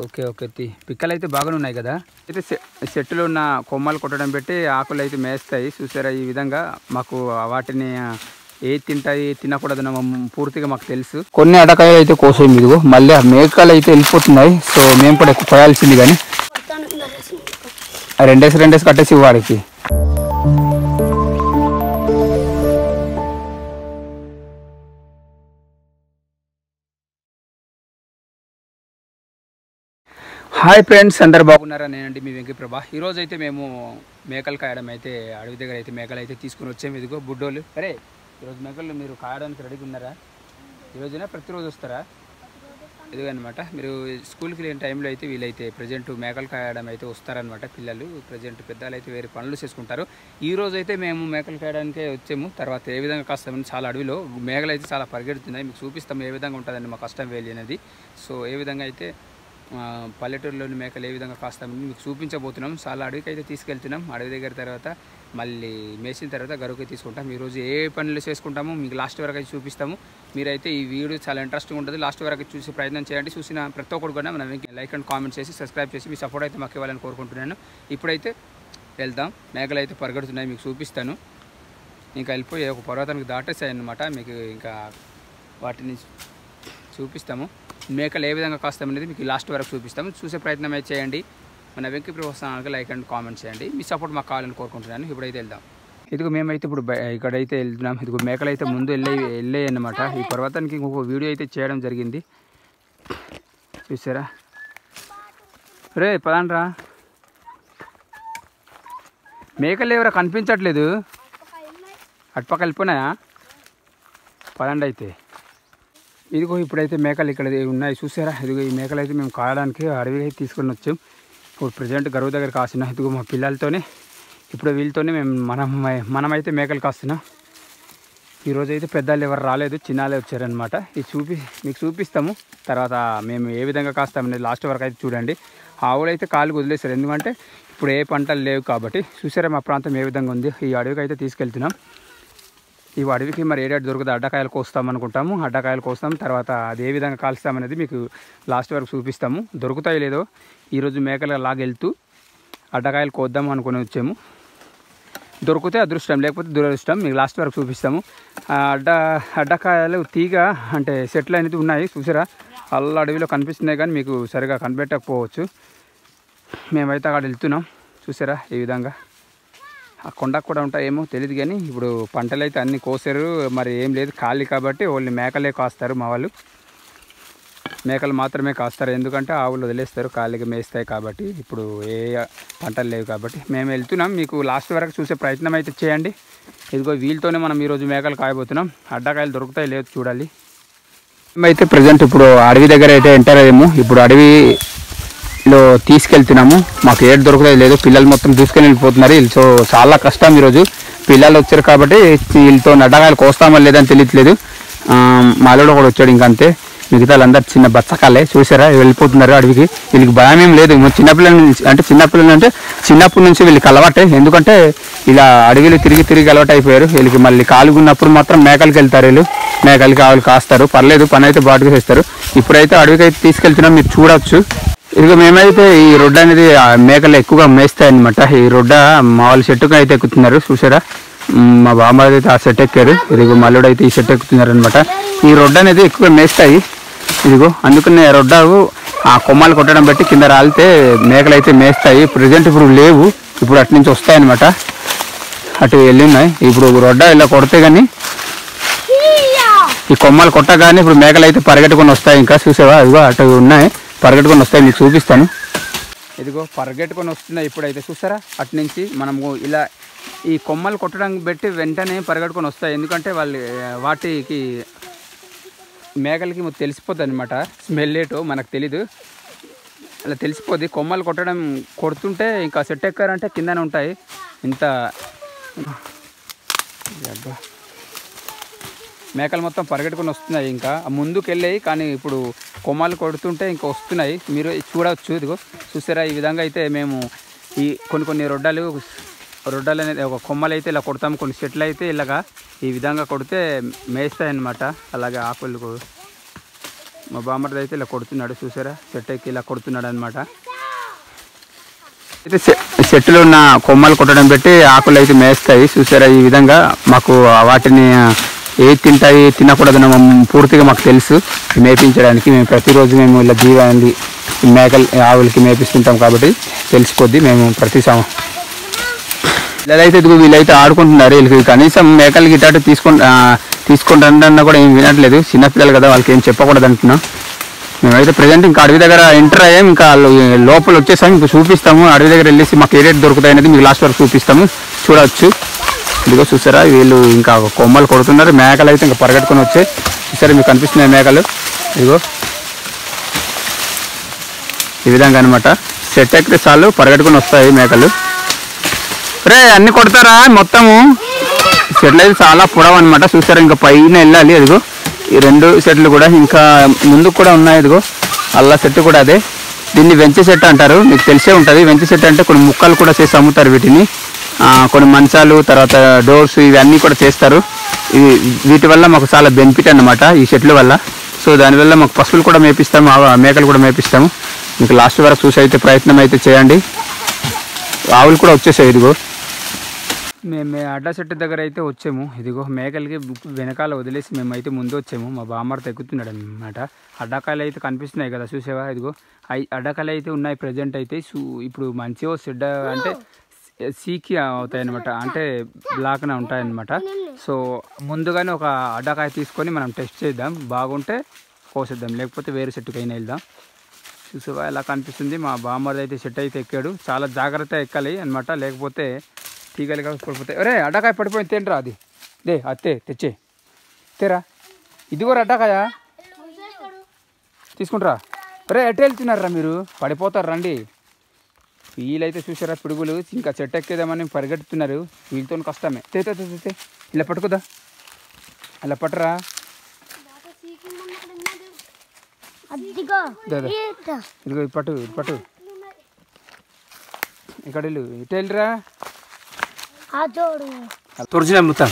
Okay okay పిక్కలు అయితే బాగానే ఉన్నాయి కదా. అయితే చెట్టులో ఉన్న కొమ్మలు కొట్టడం పెట్టి ఆకులు అయితే మేస్తాయి చూసారా. ఈ విధంగా మాకు వాటిని ఏ తింటాయి తినకూడదు పూర్తిగా మాకు తెలుసు. కొన్ని అడకాయలు అయితే కోసేమి ఇదిగో మళ్ళీ ఆ మేకలు అయితే వెళ్ళిపోతున్నాయి. సో మేము కూడా ఎక్కువ కోయాల్సింది కానీ రెండేసి కట్టేసి వాడికి. హాయ్ ఫ్రెండ్స్, అందరు బాగున్నారా? నేనండి మీ వెంకీ ప్రభా. ఈరోజు అయితే మేము మేకలు కాయడం అయితే అడవి దగ్గర అయితే మేకలు అయితే తీసుకుని వచ్చాము. ఇదిగో బుడ్డోళ్ళు. సరే ఈరోజు మేకలు మీరు కాయడానికి రెడీగా ఉన్నారా? ఈరోజునా ప్రతిరోజు వస్తారా? ఇదిగో అనమాట. మీరు స్కూల్కి లేని టైంలో అయితే వీళ్ళైతే ప్రజెంట్ మేకలు కాయడం అయితే వస్తారనమాట. పిల్లలు ప్రజెంట్ పెద్దలు అయితే వేరే పనులు చేసుకుంటారు. ఈరోజు అయితే మేము మేకలు కాయడానికే వచ్చాము. తర్వాత ఏ విధంగా కాస్తామని చాలా అడవిలో మేకలు అయితే చాలా పరిగెడుతున్నాయి. మీకు చూపిస్తాము ఏ విధంగా ఉంటుందండి మా కష్టం వేలి అనేది. సో ఏ విధంగా అయితే పల్లెటూరులోని మేకలు ఏ విధంగా కాస్తామని మీకు చూపించబోతున్నాం. చాలా అడవికి అయితే తీసుకెళ్తున్నాం. అడవి దగ్గర తర్వాత మళ్ళీ మేసిన తర్వాత గరువుకి తీసుకుంటాం. ఈరోజు ఏ పనులు చేసుకుంటామో మీకు లాస్ట్ వరకు అయితే చూపిస్తాము. మీరైతే ఈ వీడియో చాలా ఇంట్రెస్టింగ్ ఉంటుంది. లాస్ట్ వరకు చూసే ప్రయత్నం చేయండి. చూసిన ప్రతి ఒక్కరు కూడా మనం లైక్ అండ్ కామెంట్ చేసి సబ్స్క్రైబ్ చేసి మీ సపోర్ట్ అయితే మాకు ఇవ్వాలని కోరుకుంటున్నాను. ఇప్పుడైతే వెళ్దాం. మేకలు అయితే పరిగెడుతున్నాయి, మీకు చూపిస్తాను. ఇంకా వెళ్ళిపోయి ఒక పర్వతానికి దాటేసాయి అన్నమాట. మీకు ఇంకా వాటిని చూపిస్తాము. మేకలు ఏ విధంగా కాస్తామనేది మీకు లాస్ట్ వరకు చూపిస్తాము. చూసే ప్రయత్నం అయితే చేయండి. మన వెంకీ ప్రొఫెషనల్కి లైక్ అండ్ కామెంట్ చేయండి. మీ సపోర్ట్ మాకు కావాలని కోరుకుంటున్నాను. ఇప్పుడైతే వెళ్దాం. ఇదిగో మేమైతే ఇప్పుడు ఇక్కడైతే వెళ్తున్నాం. ఇదిగో మేకలు అయితే ముందు వెళ్ళాయి అన్నమాట. ఈ పర్వతానికి ఇంకొక వీడియో అయితే చేయడం జరిగింది. చూసారా? రే పదాన్రా, మేకలు ఎవరా కనిపించట్లేదు. అటుపక్క వెళ్ళిపోయినాయా? పదండి అయితే. ఇదిగో ఇప్పుడైతే మేకలు ఇక్కడ ఉన్నాయి చూసారా. ఇదిగో ఈ మేకలు అయితే మేము కాయడానికి అడవి అయితే తీసుకొని వచ్చాం. ఇప్పుడు ప్రజెంట్ గరువు దగ్గర కాస్తున్నాం. ఇదిగో మా పిల్లలతోనే ఇప్పుడు వీళ్ళతోనే మనమైతే మేకలు కాస్తున్నాం. ఈరోజు అయితే పెద్దలు ఎవరు రాలేదు, చిన్నాలే వచ్చారనమాట. ఇది మీకు చూపిస్తాము. తర్వాత మేము ఏ విధంగా కాస్తామనేది లాస్ట్ వరకు అయితే చూడండి. ఆవులు అయితే కాలు వదిలేస్తారు, ఎందుకంటే ఇప్పుడు ఏ పంటలు లేవు కాబట్టి. చూసారా మా ప్రాంతం ఏ విధంగా ఉంది. ఈ అడవికి అయితే తీసుకెళ్తున్నాం. ఈ అడవికి మరి ఏడాది దొరుకుతుంది. అడ్డకాయలు కోస్తాం అనుకుంటాము. అడ్డకాయలు కోస్తాం, తర్వాత అది ఏ విధంగా కాల్స్తామనేది మీకు లాస్ట్ వరకు చూపిస్తాము. దొరుకుతాయి లేదో ఈరోజు మేకలు లాగెళ్తూ అడ్డకాయలు కోద్దాము అనుకుని వచ్చాము. దొరికితే అదృష్టం, లేకపోతే దురదృష్టం. మీకు లాస్ట్ వరకు చూపిస్తాము. అడ్డకాయలు తీగ అంటే చెట్లు అనేది ఉన్నాయి చూసారా. అల్ల అడవిలో కనిపిస్తున్నాయి కానీ మీకు సరిగా కనిపెట్టకపోవచ్చు. మేమైతే అక్కడ వెళ్తున్నాం చూసారా. ఈ విధంగా ఆ కొండకు కూడా ఉంటాయేమో తెలియదు కానీ ఇప్పుడు పంటలు అయితే అన్నీ కోసారు. మరి ఏం లేదు, ఖాళీ కాబట్టి ఓన్లీ మేకలే కాస్తారు. మా వాళ్ళు మేకలు మాత్రమే కాస్తారు, ఎందుకంటే ఆవులు వదిలేస్తారు, ఖాళీగా మేస్తాయి కాబట్టి. ఇప్పుడు ఏ పంటలు లేవు కాబట్టి మేము వెళ్తున్నాం. మీకు లాస్ట్ వరకు చూసే ప్రయత్నం అయితే చేయండి. ఇదిగో వీళ్ళతోనే మనం ఈరోజు మేకలు కాయబోతున్నాం. అడ్డకాయలు దొరుకుతాయి లేదు చూడాలి. మేమైతే ప్రజెంట్ ఇప్పుడు అడవి దగ్గర అయితే ఎంటర్ అయ్యాము. ఇప్పుడు అడవిలో తీసుకెళ్తున్నాము. మాకు ఏడు దొరుకుతాయి లేదు, పిల్లలు మొత్తం తీసుకొని వెళ్ళిపోతున్నారు. సో చాలా కష్టం ఈరోజు. పిల్లలు వచ్చారు కాబట్టి వీళ్ళతో అడ్డకాయలు కోస్తామో లేదని తెలియట్లేదు. మాలోడు కూడా వచ్చాడు, ఇంకంతే. మిగతా వాళ్ళందరూ చిన్న బచ్చకాలే చూసారా, వెళ్ళిపోతున్నారు అడవికి. వీళ్ళకి భయం ఏం లేదు. చిన్నపిల్లలు అంటే చిన్నప్పటి నుంచి వీళ్ళకి అలవాటే, ఎందుకంటే ఇలా అడవిలో తిరిగి అలవాటు అయిపోయారు. వీళ్ళకి మళ్ళీ కాలుగున్నప్పుడు మాత్రం మేకలకి వెళ్తారు. వీళ్ళు మేకలకి ఆవులు కాస్తారు, పర్లేదు, పని అయితే బాటుగా చేస్తారు. ఇప్పుడైతే అడవికి అయితే తీసుకెళ్తున్నాం, మీరు చూడవచ్చు. ఇక మేమైతే ఈ రొడ్డ అనేది మేకలు ఎక్కువగా మేస్తాయి అనమాట. ఈ రొడ్డ మా వాళ్ళు చెట్టుకు అయితే ఎక్కుతున్నారు చూసారా. మా బామ్మ అయితే ఆ చెట్టు ఎక్కారు. ఇదిగో మల్లుడు అయితే ఈ చెట్టు ఎక్కుతున్నారు అనమాట. ఈ రొడ్డ అనేది ఎక్కువగా మేస్తాయి. ఇదిగో అందుకనే రొడ్డ ఆ కొమ్మలు కొట్టడం బట్టి కింద రాలితే మేకలు అయితే మేస్తాయి. ప్రజెంట్ ఇప్పుడు లేవు, ఇప్పుడు అటు నుంచి వస్తాయన్నమాట. అటు వెళ్ళి ఉన్నాయి. ఇప్పుడు రొడ్డ ఇలా కొడితే కానీ ఈ కొమ్మలు కొట్టగానే ఇప్పుడు మేకలు అయితే పరిగెట్టుకొని వస్తాయి. ఇంకా చూసావా, ఇదిగో అటు ఉన్నాయి, పరిగెట్టుకొని వస్తాయి. మీకు చూపిస్తాను. ఇదిగో పరిగెట్టుకొని వస్తున్నాయి ఇప్పుడైతే చూసారా. అటు నుంచి మనము ఇలా ఈ కొమ్మలు కొట్టడానికి పెట్టి వెంటనే పరిగెట్టుకొని వస్తాయి, ఎందుకంటే వాటికి మేకలకి తెలిసిపోతుంది అనమాట. స్మెల్ ఏటో మనకు తెలీదు, అలా తెలిసిపోద్ది. కొమ్మలు కొడుతుంటే ఇంకా సెట్ ఎక్కారంటే కిందనే ఉంటాయి. ఇంత మేకలు మొత్తం పరిగెట్టుకొని వస్తున్నాయి. ఇంకా ముందుకు వెళ్ళాయి కానీ ఇప్పుడు కొమ్మలు కొడుతుంటే ఇంకా వస్తున్నాయి, మీరు చూడవచ్చు. ఇదిగో చూసారా, ఈ విధంగా అయితే మేము ఈ కొన్ని రొడ్డలు అనేది ఒక కొమ్మలు అయితే ఇలా కొడతాము. కొన్ని చెట్లు అయితే ఇలాగా ఈ విధంగా కొడితే మేస్తాయి అన్నమాట. అలాగే ఆకులు మా బామ్మర్ది అయితే ఇలా కొడుతున్నాడు చూసారా, చెట్టు ఎక్కి ఇలా కొడుతున్నాడు అనమాట. అయితే చెట్టులో ఉన్న కొమ్మలు కొట్టడం పెట్టి ఆకులు అయితే మేస్తాయి చూసారా. ఈ విధంగా మాకు వాటిని ఏది తింటాయి తినకూడదని పూర్తిగా మాకు తెలుసు. మేపించడానికి మేము ప్రతిరోజు మేము ఇలా జీవాన్ని మేకలు ఆవులకి మేపిస్తుంటాం కాబట్టి తెలిసిపోద్ది. మేము ప్రతి వీళ్ళైతే ఇదిగో వీళ్ళైతే ఆడుకుంటున్నారు. వీళ్ళకి కనీసం మేకలకి ఇటాటు తీసుకుంటారన్నా కూడా ఏం వినట్లేదు. చిన్నపిల్లలు కదా, వాళ్ళకి ఏం చెప్పకూడదు అంటున్నాం. మేమైతే ప్రజెంట్ ఇంకా అడవి దగ్గర ఎంటర్ అయ్యాం. ఇంకా లోపల వచ్చేసాము. ఇంకా చూపిస్తాము. అడవి దగ్గర వెళ్ళేసి మాకు ఏ రేట్ దొరుకుతాయి అనేది మీకు లాస్ట్ వరకు చూపిస్తాము, చూడవచ్చు. ఇదిగో చూసారా, వీళ్ళు ఇంకా కొమ్మలు కొడుతున్నారు. మేకలు అయితే ఇంకా పరిగెట్టుకొని వచ్చాయి. చూసారా, మీకు కనిపిస్తున్నాయి మేకలు. ఇదిగో ఈ విధంగా అనమాట. చెట్టు ఎక్కితే చాలు పరిగెట్టుకొని వస్తాయి మేకలు. రే అన్ని కొడతారా మొత్తము? చెట్లు అయితే చాలా పొడవు అనమాట. చూసారా, ఇంకా పైన వెళ్ళాలి. అదిగో ఈ 2 చెట్లు కూడా ఇంకా ముందుకు కూడా ఉన్నాయి. ఇదిగో అల్లా చెట్టు కూడా అదే. దీన్ని వెంచ చెట్టు అంటారు, మీకు తెలిసే ఉంటుంది. వెంచ చెట్టు అంటే కొన్ని ముక్కలు కూడా చేసి అమ్ముతారు వీటిని. కొన్ని మంచాలు, తర్వాత డోర్స్ ఇవన్నీ కూడా చేస్తారు. వీటి వల్ల మాకు చాలా బెనిఫిట్ అన్నమాట ఈ చెట్ల వల్ల. సో దానివల్ల మాకు పశువులు కూడా మేపిస్తాము, మేకలు కూడా మేపిస్తాము. మీకు లాస్ట్ వరకు చూసి అయితే ప్రయత్నం అయితే చేయండి. ఆవులు కూడా వచ్చేసాయి. ఇదిగో మేము అడ్డ చెట్టు దగ్గర అయితే వచ్చాము. ఇదిగో మేకలకి వెనకాల వదిలేసి మేమైతే ముందు వచ్చాము. మా బామ్మర్ది ఎక్కుతున్నాడు అనమాట. అడ్డకాయలు అయితే కనిపిస్తున్నాయి కదా, చూసావా. ఇదిగో అడ్డకాయలు అయితే ఉన్నాయి ప్రజెంట్ అయితే. ఇప్పుడు మంచిగా చెడ్డ అంటే సీకి అవుతాయి అనమాట, అంటే బ్లాక్నే ఉంటాయన్నమాట. సో ముందుగానే ఒక అడ్డకాయ తీసుకొని మనం టెస్ట్ చేద్దాం. బాగుంటే కోసేద్దాం, లేకపోతే వేరే చెట్టుకైనా వెళ్దాం. చూసావా ఎలా కనిపిస్తుంది. మా బామ్మర్ది అయితే చెట్టు అయితే ఎక్కాడు. చాలా జాగ్రత్తగా ఎక్కాలి అనమాట, లేకపోతే తీగలు పడిపోతాయి. అరే అడ్డకాయ పడిపోయింది, తినరా అది. అత్తే తెచ్చే తేరా. ఇది కూడా అడ్డకాయ తీసుకుంటారా? అరే ఎట్ట వెళ్తున్నారా మీరు? పడిపోతారు రండి. వీళ్ళైతే చూసారా పిడుగులు ఇంకా చెట్టు ఎక్కేదామని పరిగెడుతున్నారు. వీళ్ళతో కష్టమే. తే ఇలా పట్టుకుదా, అలా పట్టరా. ఇదిగో పట్టు పట్టు. ఇక్కడ వెళ్ళు, ఇటు వెళ్ళిరా. తుడిచిన మొత్తం.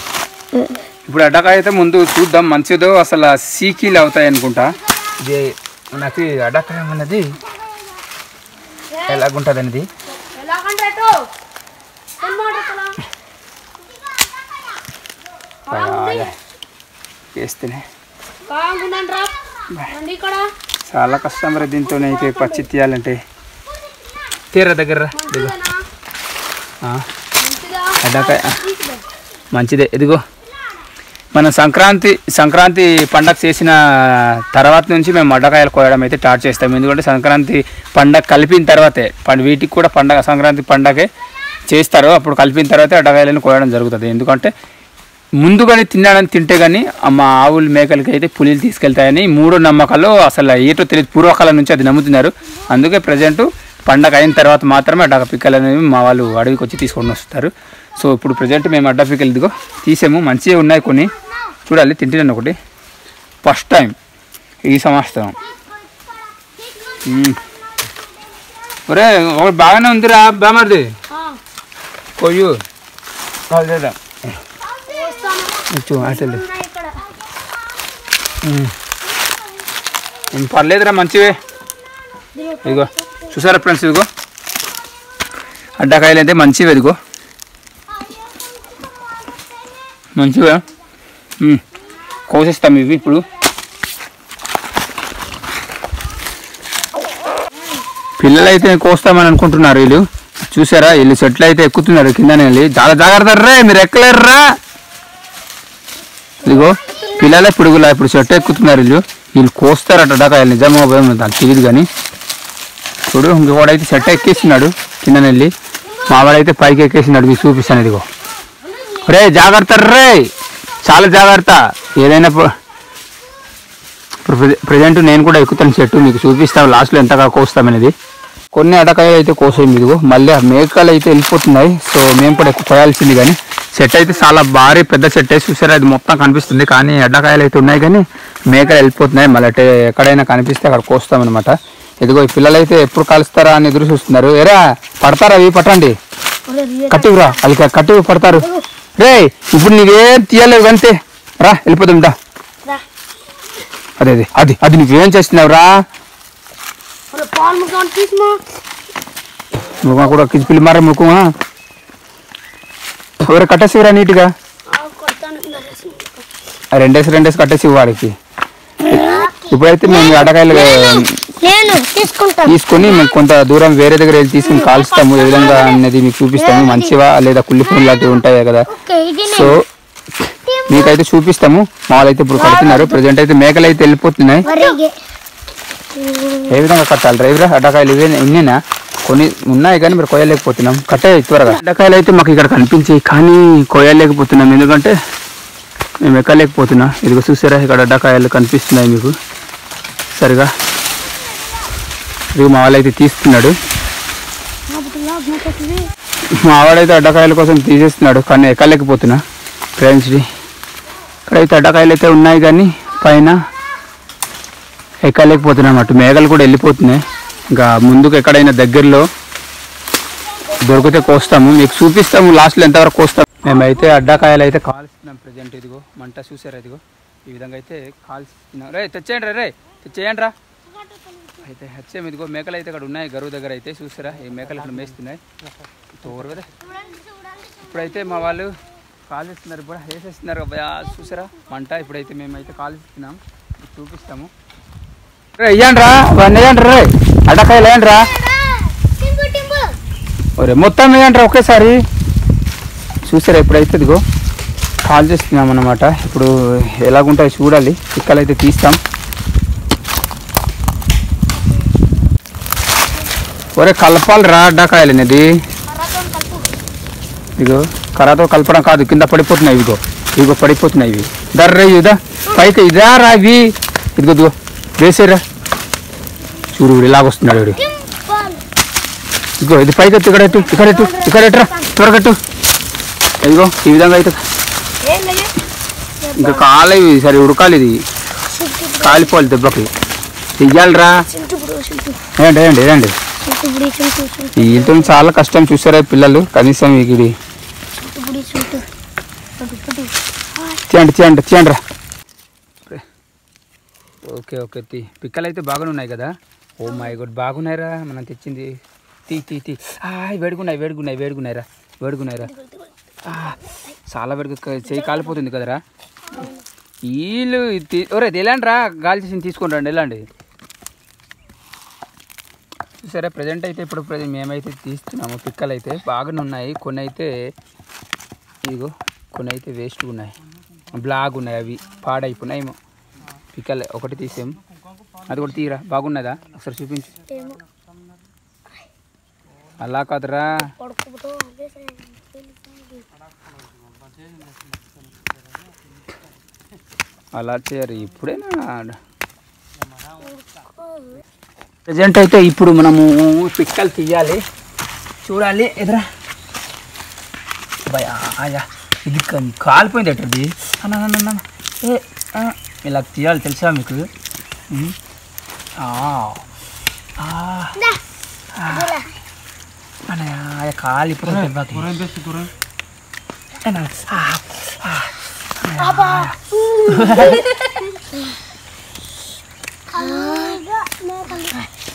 ఇప్పుడు అడ్డకాయ అయితే ముందు చూద్దాం మంచిదో అసలు సీకీలు అవుతాయి అనుకుంటా. ఇది నాకు అడ్డకాయ అన్నది ఎలాగుంటుంది అనేది వేస్తేనే చాలా కష్టం రా దీంతో అయితే పచ్చి తీయాలంటే. తీరా దగ్గర అడ్డకాయ మంచిదే. ఇదిగో మన సంక్రాంతి పండగ చేసిన తర్వాత నుంచి మేము అడ్డకాయలు కోయడం అయితే స్టార్ట్ చేస్తాం. ఎందుకంటే సంక్రాంతి పండగ కలిపిన తర్వాతే వీటికి కూడా పండగ సంక్రాంతి పండగే చేస్తారు. అప్పుడు కలిపిన తర్వాతే అడ్డకాయలను కోయడం జరుగుతుంది. ఎందుకంటే ముందుగానే తింటే కానీ మా ఆవులు మేకలకి అయితే పులిలు తీసుకెళ్తాయని 3 నమ్మకాలు అసలు ఏటో తెలియదు, పూర్వకాలం నుంచి అది నమ్ముతున్నారు. అందుకే ప్రజెంట్ పండగ అయిన తర్వాత మాత్రమే అడ్డ పిక్కలు అనేవి మా వాళ్ళు అడవికి వచ్చి తీసుకొని వస్తారు. సో ఇప్పుడు ప్రజెంట్ మేము అడ్డ పిక్కలు ఇదిగో తీసాము. మంచిగా ఉన్నాయి కొన్ని, చూడాలి. తింటున్నాను ఒకటి ఫస్ట్ టైం ఈ సంవత్సరం. ఒరే ఒకటి బాగానే ఉందిరా బామర్ది, కొయ్యు లేదా అసలు పర్లేదురా మంచివే. ఇదిగో చూసారా ఫ్రెండ్స్, ఇదిగో అడ్డకాయలు అయితే మంచివి. ఇదిగో మంచివే, కోసేస్తాం ఇవి ఇప్పుడు. పిల్లలు అయితే కోస్తామని అనుకుంటున్నారు వీళ్ళు. చూసారా వీళ్ళు చెట్లు అయితే ఎక్కుతున్నారు కిందనే వెళ్ళి. చాలా జాగ్రత్త రే, మీరు ఎక్కలేరురా. ఇదిగో పిల్లలే పిడుగులా ఇప్పుడు చెట్టు ఎక్కుతున్నారు వీళ్ళు కోస్తారట అడ్డకాయలు. నిజమో భయం నాకు తెలియదు కానీ చూడు ఇంకోడైతే చెట్టు ఎక్కేస్తున్నాడు కిందనే వెళ్ళి. మావాడైతే పైకి ఎక్కేసినాడు, మీకు చూపిస్తాను. ఇదిగో రే జాగ్రత్త రే, చాలా జాగ్రత్త. ఏదైనా ప్రజెంట్ నేను కూడా ఎక్కుతాను చెట్టు, మీకు చూపిస్తాను లాస్ట్లో ఎంతగా కోస్తామనేది. కొన్ని అడ్డకాయలు అయితే కోసేయండి. ఇదిగో మళ్ళీ ఆ మేకలు అయితే వెళ్ళిపోతున్నాయి. సో మేము కూడా ఎక్కువ కోయాల్సింది. కానీ చెట్టు అయితే చాలా భారీ పెద్ద చెట్టు చూసారా, అది మొత్తం కనిపిస్తుంది. కానీ అడ్డకాయలు అయితే ఉన్నాయి కానీ మేకలు వెళ్ళిపోతున్నాయి. మళ్ళీ ఎక్కడైనా కనిపిస్తే అక్కడ కోస్తామన్నమాట. ఇదిగో ఈ పిల్లలు అయితే ఎప్పుడు కలుస్తారా అని ఎదురు చూస్తున్నారు. ఎరా పడతారా అవి, పట్టండి, కట్టివిరా వాళ్ళకి కట్టివి పడతారు. రే ఇప్పుడు నీవేం తీయలేవు అంతే, రా వెళ్ళిపోతాం డా. అదే అదే అది అది నువ్వేం చేస్తున్నావురా? ముఖం కూడా కిచిపిల్లి మారే ముఖమా ఎవరు కట్టేసిరా నీట్గా రెండేసి కట్టేసి వాడికి. ఇప్పుడైతే మేము అడ్డకాయలు తీసుకొని మేము కొంత దూరం వేరే దగ్గర వెళ్ళి తీసుకుని కాల్స్తాము. ఏ విధంగా అనేది మీకు చూపిస్తాము. మంచివా లేదా కుళ్ళిపోయిన లాంటివి ఉంటాయి కదా, సో మీకైతే చూపిస్తాము. మా వాళ్ళైతే ఇప్పుడు కడుతున్నారు. ప్రజెంట్ అయితే మేకలు అయితే వెళ్ళిపోతున్నాయి. ఏ విధంగా కట్టాలి డ్రైవర్? అడ్డకాయలు ఇవే ఇన్నేనా? కొన్ని ఉన్నాయి కానీ మీరు కొయ్యలేకపోతున్నాం. కట్టే త్వరగా. అడ్డకాయలు అయితే మాకు ఇక్కడ కనిపించాయి కానీ కొయ్యలేకపోతున్నాం, ఎందుకంటే మేము ఎక్కలేకపోతున్నా. ఇదిగో చూసారా, ఇక్కడ అడ్డకాయలు కనిపిస్తున్నాయి మీకు సరిగా. ఇది మా వాళ్ళైతే తీస్తున్నాడు. మా వాడైతే అడ్డకాయల కోసం తీసేస్తున్నాడు కానీ ఎక్కలేకపోతున్నా ఫ్రెండ్స్. ఇక్కడైతే అడ్డకాయలు అయితే ఉన్నాయి కానీ పైన ఎక్కలేకపోతున్నాం. అటు మేఘలు కూడా వెళ్ళిపోతున్నాయి. ఇంకా ముందుకు ఎక్కడైనా దగ్గరలో దొరికితే కోస్తాము, మీకు చూపిస్తాము లాస్ట్లో ఎంతవరకు కోస్తాము. మేమైతే అడ్డకాయలు అయితే కాల్స్తున్నాం ప్రజెంట్. ఇదిగో మంట చూసారా, ఇదిగో ఈ విధంగా అయితే కాల్స్తున్నాం. రే తెచ్చేయండి రే తెచ్చేయండి రా అయితే వచ్చాము. ఇదిగో మేకలు అయితే ఇక్కడ ఉన్నాయి గరువు దగ్గర అయితే చూసారా, ఈ మేకలు ఇక్కడ మేస్తున్నాయి తోరు కదా. ఇప్పుడైతే మా వాళ్ళు కాల్చేస్తున్నారు, ఇప్పుడు వేసేస్తున్నారు చూసారా మంట. ఇప్పుడైతే మేమైతే కాల్స్తున్నాం, చూపిస్తాము. రే ఇవ్వండి రా, అవన్నీ వేయండి రే, అడ్డకాయలు వేయండి రా. ఒరే మొత్తం వేయండి రా ఒకేసారి. చూసారా ఇప్పుడైతే ఇదిగో కాల్ చేస్తున్నాం అన్నమాట. ఇప్పుడు ఎలాగుంటాయో చూడాలి. పిక్కలైతే తీస్తాం. ఒరే కలపాలి రా అడ్డకాయలు అనేది. ఇదిగో కర్రతో కలపడం కాదు, కింద పడిపోతున్నాయి. ఇదిగో ఇదిగో పడిపోతున్నాయి ఇవి. దర్రే ఇదా పైకి ఇదా రా ఇవి. ఇదిగో ఇదిగో వేసేరా చూడు ఇలాగొస్తున్నాడు వీడు. ఇదిగో ఇది పైకి ఎత్తు, ఇక్కడెట్టు ఇక్కడెట్టు ఇక్కడెట్టురా త్వరగట్టు. ఇదిగో ఈ విధంగా అయితే ఇంకా కాలేవి సరే ఉడకాలి, ఇది కాలిపోవాలి దెబ్బకి. చెయ్యాలిరా. ఏంటి ఏంటి ఏంటి వీళ్ళతో చాలా కష్టం చూసారా పిల్లలు. కనీసం ఇది తీయండి తీయండి తీయండి రా. ఓకే ఓకే పిక్కలు అయితే బాగానే ఉన్నాయి కదా. ఓ మై గుడ్ బాగున్నాయిరా మనం తెచ్చింది. తీ తీ తీ వేడుకున్నాయి వేడుకున్నాయి వేడుకున్నాయిరా వేడుకున్నాయిరా. చాలా వేడుకు చేయి కాలిపోతుంది కదరా. వీళ్ళు ఒరే వెళ్ళండి రా, గాలి చేసి తీసుకొని రండి వెళ్ళండి. సరే ప్రజెంట్ అయితే ఇప్పుడు మేమైతే తీస్తున్నాము. పిక్కలు అయితే బాగానే ఉన్నాయి. కొన్ని అయితే ఇదిగో కొన్ని అయితే వేస్ట్గా ఉన్నాయి, బ్లాగ్ ఉన్నాయి, అవి పాడైపోయినాయి ఏమో. పిక్కలు ఒకటి తీసాం, అది కూడా తీరా. బాగున్నదా ఒకసారి చూపించు. అలా కాదురా, అలా చేయరు ఇప్పుడేనా. ప్రజెంట్ అయితే ఇప్పుడు మనము పిక్కలు తీయాలి, చూడాలి. ఎదురా భయ ఆయా ఇది కాలిపోయింది ఎట్టది అన్న. ఇలా తీయాలి తెలుసా మీకు. కాలిపోయింది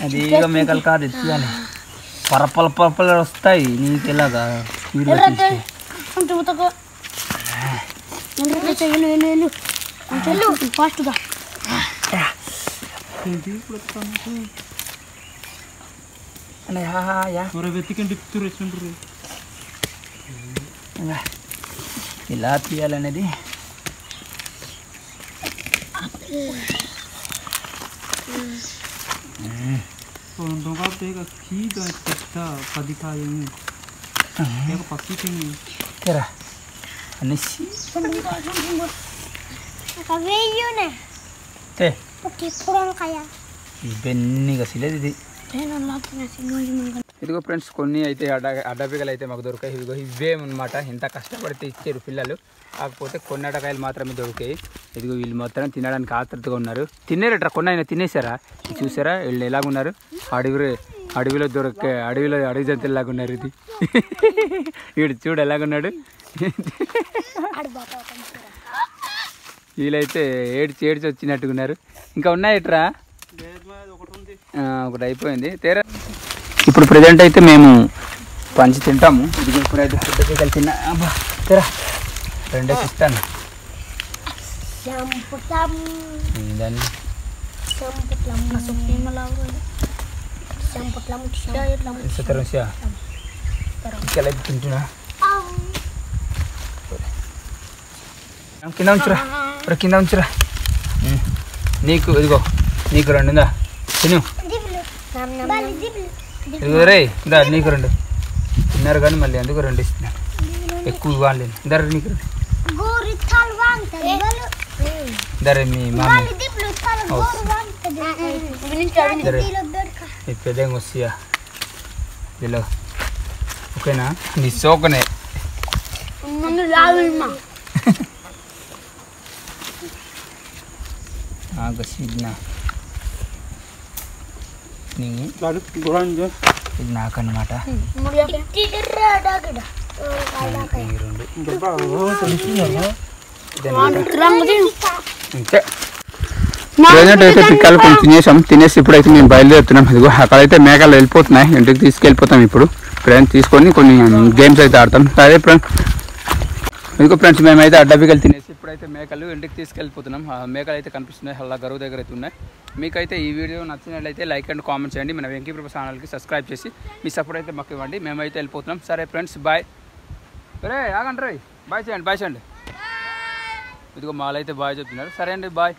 అది ఇక మేకలు కాదు తీయాలి. పరపల పరపలు వస్తాయి నీకు ఎలాగా ఇలా తీయాలనేది. 너가 내가 기가 됐다 바디카이는 내가 바뀌더니 그래 아니시 가게요네 네 오케이 포랑 가야 ఇవన్నీగా సిలేది. నేను నాకిన సినిమా ఇదిగో ఫ్రెండ్స్ కొన్ని అయితే అడ్డపిగలు అయితే మాకు దొరికాయి. ఇదిగో ఇవేమన్నమాట. ఇంత కష్టపడితే ఇచ్చారు పిల్లలు, కాకపోతే కొన్ని అడ్డకాయలు మాత్రమే దొరికాయి. ఇదిగో వీళ్ళు మొత్తం తినడానికి ఆతృతగా ఉన్నారు. తినేరట్రా కొన్ని అయినా తినేసారా చూసారా వీళ్ళు ఎలాగున్నారు. అడవిలో దొరికే అడవి జంతువులాగా ఉన్నారు. ఇది వీడు చూడు ఎలాగున్నాడు. వీళ్ళైతే ఏడ్చి వచ్చినట్టుకున్నారు. ఇంకా ఉన్నాయట్రా? ఒకటి ఉంది. ఒకటి అయిపోయింది తేరా. ఇప్పుడు ప్రజెంట్ అయితే మేము పంచి తింటాము. ఇది ఇప్పుడైతే ఫుడ్ కలిసి తిన్నా. అబ్బా తేరా రెండేసి ఇస్తాను. దాన్ని ఇక్కడ తింటున్నా. కింద ఉంచురా, కింద ఉంచురా. నీకు ఇదిగో నీకు రెండు ఉందా తిను. ఇదిగో రే దా నీకు రెండు తిన్నారు కానీ మళ్ళీ ఎందుకు రెండు ఇస్తున్నాను. ఎక్కువ ఇవ్వాలి ధర నీకు రెండు. ధర మీ మామ పెద్దగా వస్తాయా ఇలా ఓకేనా? నీ సోకనే సిగ్నా ఇది నాకన్నమాట. ప్రజెంట్ అయితే పిక్కలు కొంచెం తినేసి ఇప్పుడైతే మేము బయలుదేరుతున్నాం. ఇదిగో అక్కడైతే మేకలు వెళ్ళిపోతున్నాయి, ఇంటికి తీసుకెళ్ళిపోతాం. ఇప్పుడు ఫ్రెండ్స్ తీసుకొని కొన్ని గేమ్స్ అయితే ఆడతాం. అదే ఫ్రెండ్స్ ఇదిగో ఫ్రెండ్స్ మేమైతే అడ్డబిగలు తినేసి ఇప్పుడైతే మేకలు ఇంటికి తీసుకెళ్ళిపోతున్నాం. మేకలు అయితే కనిపిస్తున్నాయి అలా గరువు దగ్గర అయితే ఉన్నాయి. మీకైతే ఈ వీడియో నచ్చినట్లయితే లైక్ అండ్ కామెంట్ చేయండి. మన వెంకీ ప్రభు ఛానల్కి సబ్స్క్రైబ్ చేసి మీ సపోర్ట్ అయితే మాకు ఇవ్వండి. మేమైతే వెళ్ళిపోతున్నాం. సరే ఫ్రెండ్స్ బాయ్. రే ఆగండి రే బాయ్ చేయండి. ఇదిగో మాలైతే బాయ్ చెప్తున్నారు. సరే అండి బాయ్.